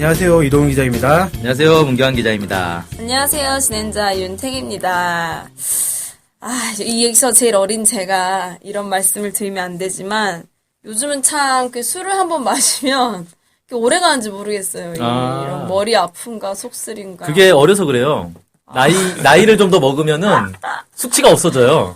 안녕하세요. 이동훈 기자입니다. 안녕하세요. 문경환 기자입니다. 안녕하세요. 진행자 윤택입니다. 여기서 제일 어린 제가 이런 말씀을 드리면 안 되지만 요즘은 참 술을 한번 마시면 오래 가는지 모르겠어요. 이런 머리 아픔과 속쓰림과. 그게 어려서 그래요. 나이를 좀 더 먹으면은 숙취가 없어져요.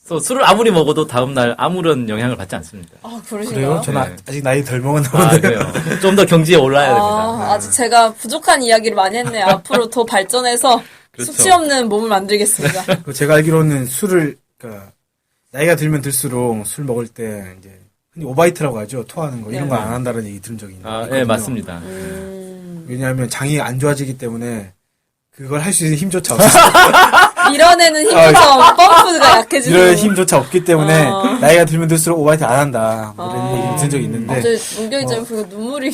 그래서 술을 아무리 먹어도 다음날 아무런 영향을 받지 않습니다. 그러신가요? 그래요? 저는 네. 아직 나이 덜 먹었나 본데요. 그래요. 좀 더 경지에 올라야 됩니다. 아직 제가 부족한 이야기를 많이 했네요. 앞으로 더 발전해서 그렇죠. 숙취 없는 몸을 만들겠습니다. 제가 알기로는 술을, 나이가 들면 들수록 술 먹을 때, 이제, 흔히 오바이트라고 하죠. 토하는 거. 이런 거 안 한다는 얘기 들은 적이 있거든요. 네, 맞습니다. 왜냐하면 장이 안 좋아지기 때문에, 그걸 할 수 있는 힘조차 없어요. 밀어내는 힘조차 펌프가 약해지고. 이런 힘조차 없기 때문에, 나이가 들면 들수록 오바이트 안 한다. 이런 얘기 들은 적이 있는데. 문경이 좀 보고 눈물이.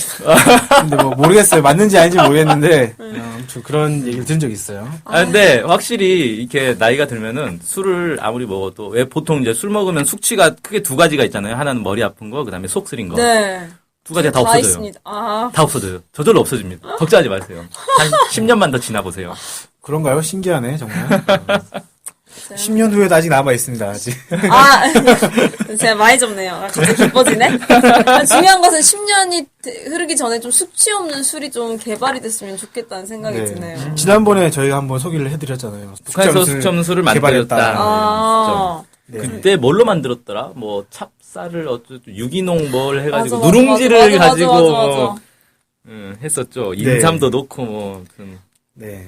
근데 모르겠어요. 맞는지 아닌지 모르겠는데, 아무튼 그런 얘기를 들은 적이 있어요. 근데 확실히 이렇게 나이가 들면은 술을 아무리 먹어도 왜 보통 이제 술 먹으면 숙취가 크게 두 가지가 있잖아요. 하나는 머리 아픈 거, 그다음에 속 쓰린 거. 네. 두 가지가 다 없어져요. 있습니다. 다 없어져요. 저절로 없어집니다. 걱정하지 마세요. 한 10년만 더 지나보세요. 그런가요? 신기하네, 정말. 10년 후에도 아직 남아있습니다, 아직. 제가 많이 접네요. 갑자기 기뻐지네? 중요한 것은 10년이 흐르기 전에 좀 숙취 없는 술이 좀 개발이 됐으면 좋겠다는 생각이 드네요. 지난번에 저희가 한번 소개를 해드렸잖아요. 북한에서 숙취 없는 술을 만들었다. 네. 그때 뭘로 만들었더라? 뭐 찹쌀을 유기농 뭘 해가지고 맞아, 누룽지를 맞아, 가지고 했었죠. 인삼도 넣고 뭐. 네.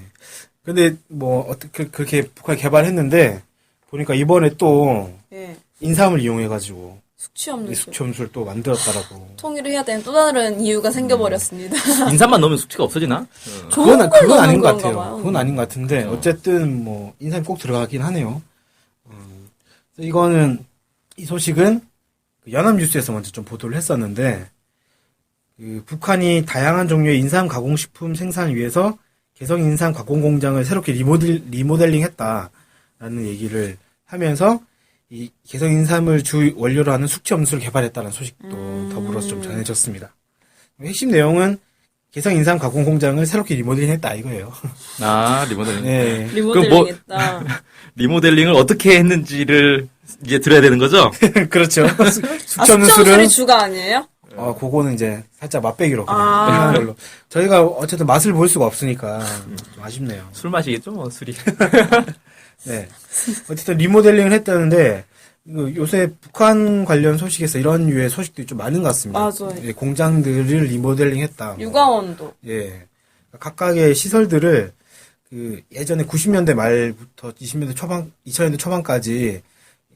근데 뭐 어떻게 그렇게 북한이 개발했는데 보니까 이번에 또 인삼을 이용해가지고 숙취 없는 술을 또 만들었다라고. 통일을 해야 되는 또 다른 이유가 생겨버렸습니다. 인삼만 넣으면 숙취가 없어지나? 그건 아닌 것 같아요. 봐요. 그건 아닌 것 같은데 어쨌든 뭐 인삼이 꼭 들어가긴 하네요. 이거는 이 소식은 연합뉴스에서 먼저 좀 보도를 했었는데 북한이 다양한 종류의 인삼 가공식품 생산을 위해서 개성 인삼 가공 공장을 새롭게 리모델링했다라는 얘기를 하면서 이 개성 인삼을 주 원료로 하는 숙취 엄수를 개발했다는 소식도 더불어서 좀 전해졌습니다. 핵심 내용은 개성 인삼 가공 공장을 새롭게 리모델링했다 이거예요. 리모델링. 네. 리모델링했다. 리모델링을 어떻게 했는지를 이제 들어야 되는 거죠? 그렇죠. 숙취 없는 술이 주가 아니에요? 그거는 이제 살짝 맛배기로 그냥 걸로. 저희가 어쨌든 맛을 볼 수가 없으니까 좀 아쉽네요. 술 마시겠죠, 뭐 술이. 네. 어쨌든 리모델링을 했다는데 요새 북한 관련 소식에서 이런 류의 소식들이 좀 많은 것 같습니다. 맞아요. 예, 공장들을 리모델링했다. 육아원도. 예. 각각의 시설들을 예전에 90년대 말부터 2000년대 초반까지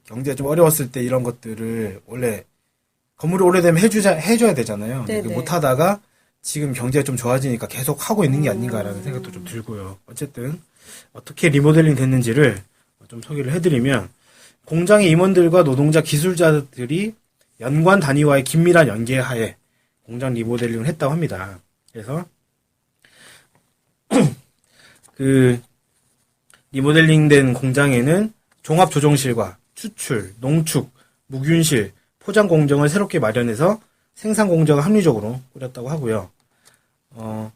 경제가 좀 어려웠을 때 이런 것들을 원래 건물이 오래되면 해줘야 되잖아요. 못 하다가 지금 경제가 좀 좋아지니까 계속 하고 있는 게 아닌가라는 생각도 좀 들고요. 어쨌든 어떻게 리모델링 됐는지를 좀 소개를 해드리면 공장의 임원들과 노동자 기술자들이 연관 단위와의 긴밀한 연계하에 공장 리모델링을 했다고 합니다. 그래서 리모델링된 공장에는 종합조종실과 추출, 농축, 무균실, 포장 공정을 새롭게 마련해서 생산 공정을 합리적으로 꾸렸다고 하고요.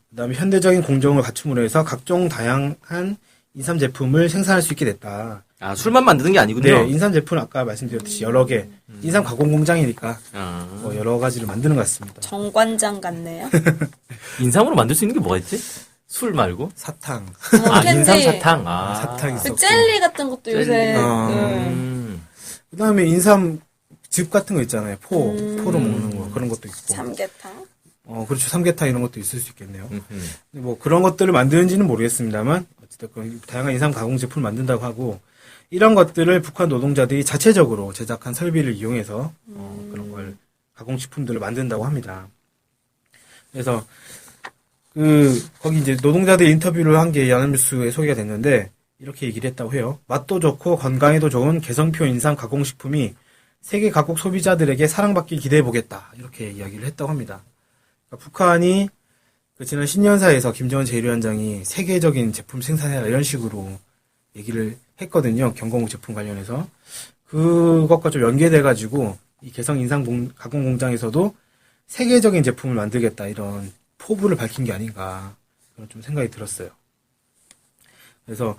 그다음에 현대적인 공정을 갖춤으로 해서 각종 다양한 인삼 제품을 생산할 수 있게 됐다. 술만 만드는 게 아니군요. 네, 인삼 제품은 아까 말씀드렸듯이 여러 개, 인삼 가공 공장이니까 여러 가지를 만드는 것 같습니다. 정관장 같네요. 인삼으로 만들 수 있는 게 뭐가 있지? 술 말고? 사탕. 인삼 사탕. 사탕 있었고. 젤리 같은 것도 요새. 그다음에 인삼 즙 같은 거 있잖아요. 포로 먹는 거 그런 것도 있고. 삼계탕. 그렇죠. 삼계탕 이런 것도 있을 수 있겠네요. 근데 뭐 그런 것들을 만드는지는 모르겠습니다만 어쨌든 다양한 인삼 가공 제품을 만든다고 하고 이런 것들을 북한 노동자들이 자체적으로 제작한 설비를 이용해서 그런 걸 가공식품들을 만든다고 합니다. 그래서 거기 이제 노동자들 인터뷰를 한 게 연합뉴스에 소개가 됐는데 이렇게 얘기를 했다고 해요. 맛도 좋고 건강에도 좋은 개성표 인삼 가공식품이 세계 각국 소비자들에게 사랑받길 기대해보겠다. 이렇게 이야기를 했다고 합니다. 그러니까 북한이 지난 신년사에서 김정은 제1위원장이 세계적인 제품 생산해라 이런 식으로 얘기를 했거든요. 경공업 제품 관련해서. 그것과 좀 연계돼가지고 이 개성 인삼 가공 공장에서도 세계적인 제품을 만들겠다 이런 포부를 밝힌 게 아닌가 그런 좀 생각이 들었어요. 그래서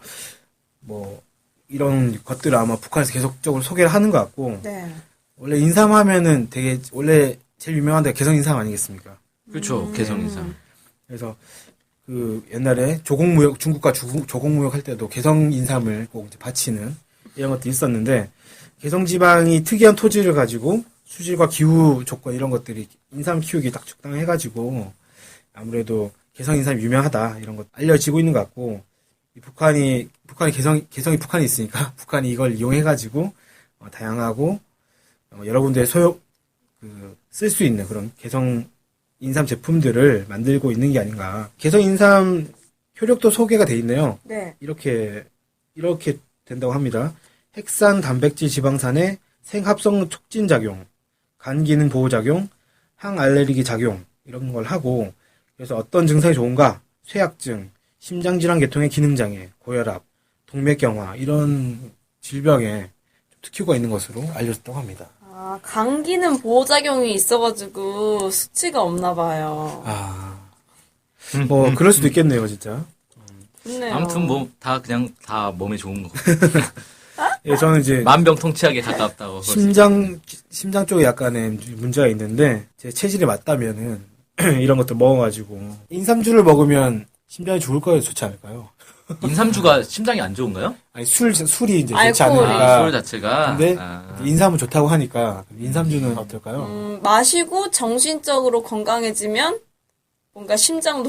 뭐 이런 것들을 아마 북한에서 계속적으로 소개를 하는 것 같고 네. 원래 인삼하면은 되게 원래 제일 유명한 데가 개성 인삼 아니겠습니까? 그렇죠. 개성 인삼. 그래서 그 옛날에 조공무역 중국과 조공무역 할 때도 개성 인삼을 꼭 이제 바치는 이런 것도 있었는데 개성 지방이 특이한 토지를 가지고 수질과 기후 조건 이런 것들이 인삼 키우기 딱 적당해가지고 아무래도 개성 인삼이 유명하다 이런 것 알려지고 있는 것 같고 이 북한이 개성이 북한이 있으니까 북한이 이걸 이용해가지고 다양하고 여러 군데 쓸 수 있는 그런 개성 인삼 제품들을 만들고 있는 게 아닌가. 개성 인삼 효력도 소개가 돼 있네요. 네. 이렇게 된다고 합니다. 핵산 단백질 지방산의 생합성 촉진 작용, 간 기능 보호 작용, 항알레르기 작용 이런 걸 하고 그래서 어떤 증상이 좋은가? 쇠약증, 심장질환 계통의 기능장애, 고혈압, 동맥경화 이런 질병에 특효가 있는 것으로 알려졌다고 합니다. 아, 감기는 보호작용이 있어가지고 수치가 없나 봐요. 뭐 그럴 수도 있겠네요, 진짜. 좋네요. 아무튼 뭐 다 그냥 다 몸에 좋은 거. 예, 저는 이제 만병통치약에 가깝다고. 심장 쪽에 약간의 문제가 있는데 제 체질에 맞다면은 이런 것들 먹어가지고 인삼주를 먹으면 심장이 좋을 거예요, 좋지 않을까요? 인삼주가 심장이 안 좋은가요? 아니 술이 이제 좋지 알코올이. 않으니까. 술 자체가. 근데 인삼은 좋다고 하니까 인삼주는 어떨까요? 마시고 정신적으로 건강해지면 뭔가 심장도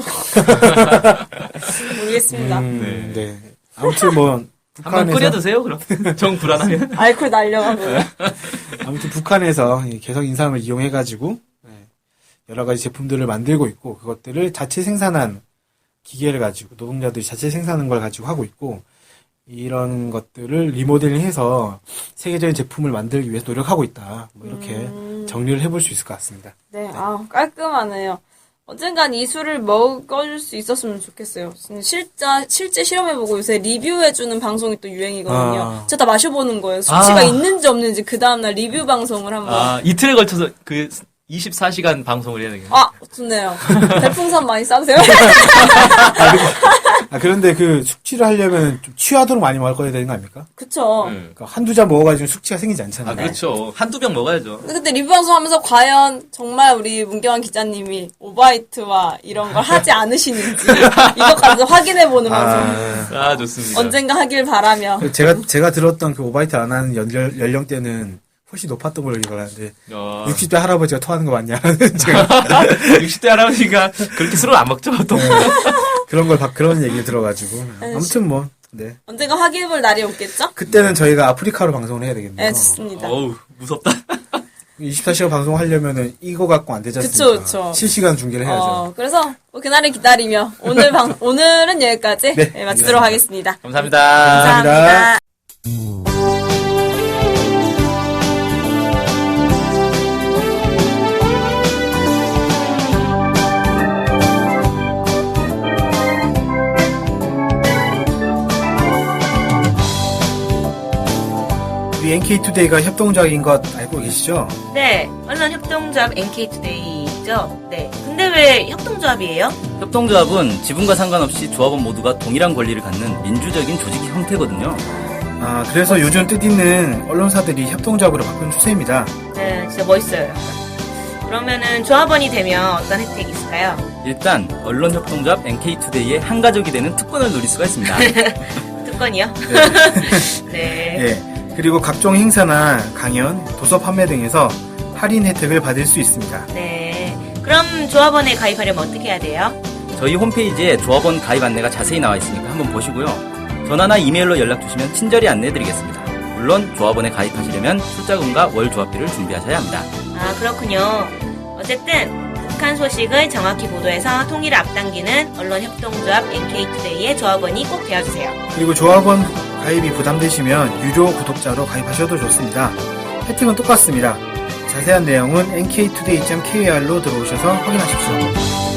모르겠습니다. 네. 아무튼 뭐 한번 끓여 드세요, 그럼. 정 불안하면. 알코올 날려가고요. 아무튼 북한에서 이 개성 인삼을 이용해가지고 여러 가지 제품들을 만들고 있고 그것들을 자체 생산한 기계를 가지고 노동자들이 자체 생산한 걸 가지고 하고 있고 이런 것들을 리모델링해서 세계적인 제품을 만들기 위해서 노력하고 있다. 뭐 이렇게 정리를 해볼 수 있을 것 같습니다. 네, 깔끔하네요. 언젠간 이 술을 먹을 수 있었으면 좋겠어요. 실제 실험해보고 요새 리뷰해주는 방송이 또 유행이거든요. 저 다 마셔보는 거예요. 수치가 있는지 없는지 그 다음날 리뷰 방송을 한번. 이틀에 걸쳐서 24시간 방송을 해야 되겠네요. 좋네요. 별풍선 많이 쏴주세요. 그런데 그 숙취를 하려면 좀 취하도록 많이 먹어야 되는 거 아닙니까? 그쵸. 그러니까 한두 잔 먹어가지고 숙취가 생기지 않잖아요. 그렇죠. 한두 병 먹어야죠. 근데 리뷰 방송 하면서 과연 정말 우리 문경환 기자님이 오바이트와 이런 걸 하지 않으시는지 이것까지 확인해보는 방송. 좋습니다. 언젠가 하길 바라며. 제가 들었던 그 오바이트 안 하는 연령대는 훨씬 높았던 걸로 기억을 하는데 60대 할아버지가 토하는 거 맞냐? 제가 60대 할아버지가 그렇게 술을 안 먹죠, 또. 그런 얘기 들어가지고 아무튼 뭐 네. 언젠가 확인해볼 날이 오겠죠? 그때는 저희가 아프리카로 방송을 해야 되겠네요. 네, 좋습니다. 어우, 무섭다. 24시간 방송하려면 이거 갖고 안 되지 않습니까? 그쵸. 실시간 중계를 해야죠. 그래서 그날을 기다리며 오늘은 여기까지 마치도록 하겠습니다. 감사합니다. 감사합니다. 우리 NK투데이가 협동조합인 것 알고 계시죠? 네, 언론협동조합 NK투데이죠. 네. 근데 왜 협동조합이에요? 협동조합은 지분과 상관없이 조합원 모두가 동일한 권리를 갖는 민주적인 조직 형태거든요. 그래서 요즘 뜻있는 언론사들이 협동조합으로 바꾼 추세입니다. 네, 진짜 멋있어요. 그러면은 조합원이 되면 어떤 혜택이 있을까요? 일단 언론협동조합 NK투데이의 한 가족이 되는 특권을 누릴 수가 있습니다. 특권이요? 네. 네. 그리고 각종 행사나 강연, 도서 판매 등에서 할인 혜택을 받을 수 있습니다. 네. 그럼 조합원에 가입하려면 어떻게 해야 돼요? 저희 홈페이지에 조합원 가입 안내가 자세히 나와 있으니까 한번 보시고요. 전화나 이메일로 연락 주시면 친절히 안내해드리겠습니다. 물론 조합원에 가입하시려면 출자금과 월 조합비를 준비하셔야 합니다. 그렇군요. 어쨌든 북한 소식을 정확히 보도해서 통일을 앞당기는 언론협동조합 NK투데이의 조합원이 꼭 되어주세요. 그리고 조합원 가입이 부담되시면 유료 구독자로 가입하셔도 좋습니다. 혜택은 똑같습니다. 자세한 내용은 nktoday.kr로 들어오셔서 확인하십시오.